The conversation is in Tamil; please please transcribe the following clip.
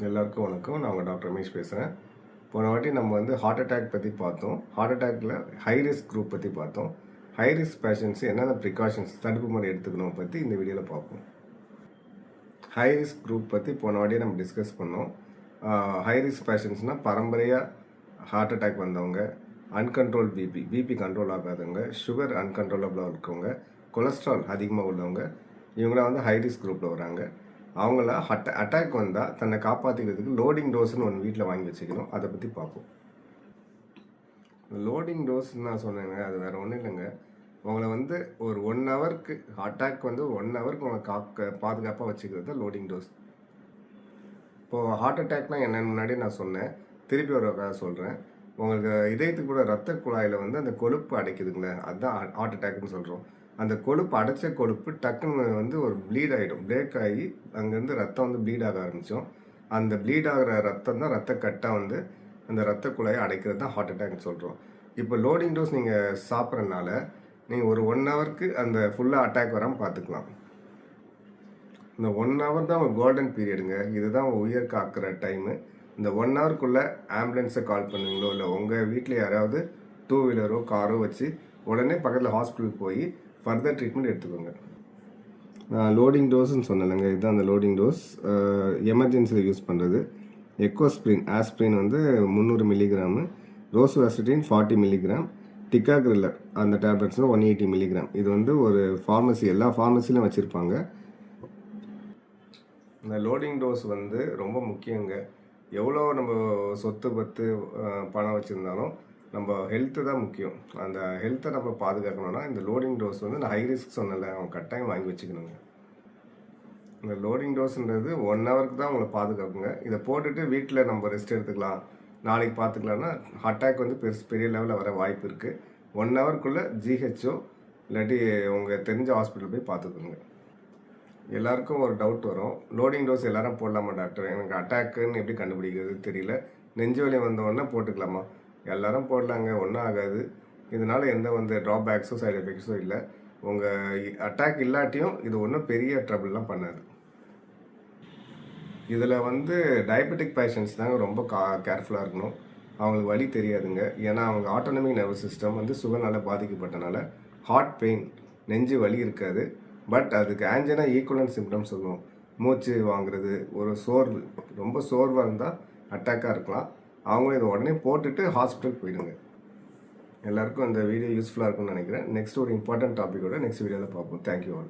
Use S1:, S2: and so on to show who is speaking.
S1: எல்லாருக்கும் வணக்கம். நான் உங்கள் டாக்டர் ரமேஷ் பேசுகிறேன். போன வாட்டி நம்ம வந்து ஹார்ட் அட்டாக் பற்றி பார்த்தோம். ஹார்ட் அட்டாக்ல ஹை ரிஸ்க் குரூப் பற்றி பார்த்தோம். ஹை ரிஸ்க் பேஷண்ட்ஸ் என்னென்ன ப்ரிகாஷன்ஸ் தடுப்பு முறை எடுத்துக்கணும் பற்றி இந்த வீடியோவில் பார்ப்போம். ஹை ரிஸ்க் குரூப் பற்றி போன வாட்டியே நம்ம டிஸ்கஸ் பண்ணோம். ஹை ரிஸ்க் பேஷண்ட்ஸ்னால் பரம்பரையாக ஹார்ட் அட்டாக் வந்தவங்க, அன்கண்ட்ரோல் பிபி கண்ட்ரோல் ஆகாதவங்க, சுகர் அன்கண்ட்ரோலபிளாக இருக்கவங்க, கொலஸ்ட்ரால் அதிகமாக உள்ளவங்க, இவங்களாம் வந்து ஹை ரிஸ்க் குரூப்பில் வராங்க. அவங்கள அட்டாக் வந்தால் தன்னை காப்பாற்றிக்கிறதுக்கு லோடிங் டோஸ்ன்னு ஒன்று வீட்டில் வாங்கி வச்சுக்கணும். அதை பற்றி பார்ப்போம். லோடிங் டோஸ்ன்னு நான் சொன்னேங்க, அது வேறு ஒன்றும் இல்லைங்க. உங்களை வந்து ஒரு 1 ஹவருக்கு அட்டாக் வந்து 1 ஹவருக்கு உங்களை பாதுகாப்பாக வச்சுக்கிறது தான் லோடிங் டோஸ். இப்போது ஹார்ட் அட்டாக்னால் என்னென்னு முன்னாடி நான் சொன்னேன், திருப்பி ஒரு சொல்கிறேன். உங்களுக்கு இதயத்துக்கு கூட ரத்த குழாயில் வந்து அந்த கொழுப்பு அடைக்குதுங்களே, அதுதான் ஹார்ட் அட்டாக்னு சொல்கிறோம். அந்த கொழுப்பு அடைச்ச கொழுப்பு டக்குன்னு வந்து ஒரு ப்ளீட் ஆகிடும், பிரேக் ஆகி அங்கேருந்து ரத்தம் வந்து ப்ளீட் ஆக ஆரம்பித்தோம். அந்த ப்ளீட் ஆகிற ரத்தம் தான் ரத்த கட்டாக வந்து அந்த ரத்த குழாயை அடைக்கிறது தான் ஹார்ட் அட்டாக்னு சொல்கிறோம். இப்போ லோடிங் டோஸ் நீங்கள் சாப்பிட்றதுனால நீங்கள் ஒரு 1 ஹவருக்கு அந்த ஃபுல்லாக அட்டாக் வராமல் பார்த்துக்கலாம். இந்த 1 ஹவர் தான் உங்கள் கோல்டன் பீரியடுங்க. இதுதான் உயிர் காக்கிற டைமு. இந்த 1 ஹவருக்குள்ளே ஆம்புலன்ஸை கால் பண்ணுவீங்களோ இல்லை உங்கள் வீட்டில் யாராவது 2 வீலரோ காரோ வச்சு உடனே பக்கத்தில் ஹாஸ்பிட்டலுக்கு போய் ஃபர்தர் ட்ரீட்மெண்ட் எடுத்துக்கோங்க. நான் லோடிங் டோஸ்ன்னு சொன்னேங்க, இதுதான் அந்த லோடிங் டோஸ். எமர்ஜென்சியில் யூஸ் பண்ணுறது எக்கோஸ்ப்ரின் ஆஸ்பிரின் வந்து 300 மில்லிகிராமு, ரோசுவாசிட்டின் 40 மில்லிகிராம், டிகாக்ரில்லர் அந்த டேப்லெட்ஸ் 180 மில்லிகிராம். இது வந்து ஒரு ஃபார்மசி, எல்லா ஃபார்மசிலையும் வச்சுருப்பாங்க. இந்த லோடிங் டோஸ் வந்து ரொம்ப முக்கியங்க. எவ்வளோ நம்ம சொத்து பத்து பணம் வச்சுருந்தாலும் நம்ம ஹெல்த்து தான் முக்கியம். அந்த ஹெல்த்தை நம்ம பாதுகாக்கணும்னா இந்த லோடிங் டோஸ் வந்து நான் ஹை ரிஸ்க் சொன்னல, அவங்க கட்டாயம் வாங்கி வச்சுக்கணுங்க. இந்த லோடிங் டோஸ்ன்றது 1 ஹவருக்கு தான் உங்களை பாதுகாக்குங்க. இதை போட்டுட்டு வீட்டில் நம்ம ரெஸ்ட் எடுத்துக்கலாம், நாளைக்கு பார்த்துக்கலாம்னா அட்டாக் வந்து பெரிய லெவலில் வர வாய்ப்பு இருக்குது. 1 ஹவருக்குள்ளே ஜிஹெச்ஓ இல்லாட்டி உங்கள் தெரிஞ்ச ஹாஸ்பிட்டல் போய் பார்த்துக்கோங்க. எல்லாருக்கும் ஒரு டவுட் வரும், லோடிங் டோஸ் எல்லாரும் போடலாமா டாக்டர், எனக்கு அட்டாக்குன்னு எப்படி கண்டுபிடிக்கிறது தெரியல, நெஞ்சு வலி வந்தவொடனே போட்டுக்கலாமா? எல்லாரும் போடலாங்க, ஒன்றும் ஆகாது. இதனால் எந்த வந்து ட்ராபேக்ஸோ சைடு எஃபெக்ட்ஸோ இல்லை. உங்கள் அட்டாக் இல்லாட்டியும் இது ஒன்றும் பெரிய ட்ரபிள்லாம் பண்ணாது. இதில் வந்து டயபெட்டிக் பேஷண்ட்ஸ் தாங்க ரொம்ப கேர்ஃபுல்லாக இருக்கணும். அவங்களுக்கு வலி தெரியாதுங்க, ஏன்னா அவங்க ஆட்டோனமிக் நர்வஸ் சிஸ்டம் வந்து சுகர்னால் பாதிக்கப்பட்டனால ஹார்ட் பெயின், நெஞ்சு வலி இருக்காது. பட் அதுக்கு ஆன்ஜினா ஈக்குவலன்ட் சிம்டம்ஸ் சொல்லுவோம். மூச்சு வாங்குறது, ஒரு சோர்வு, ரொம்ப சோர்வாக இருந்தால் அட்டாக்காக இருக்கலாம். அவங்களும் இதை உடனே போட்டுட்டு ஹாஸ்பிட்டல் போயிடுங்க. எல்லாருக்கும் இந்த வீடியோ யூஸ்ஃபுல்லாக இருக்கும்னு நினைக்கிறேன். நெக்ஸ்ட் ஒரு இம்பார்ட்டன்ட் டாப்பிக்கோட நெக்ஸ்ட் வீடியோவில் பார்ப்போம். Thank you all.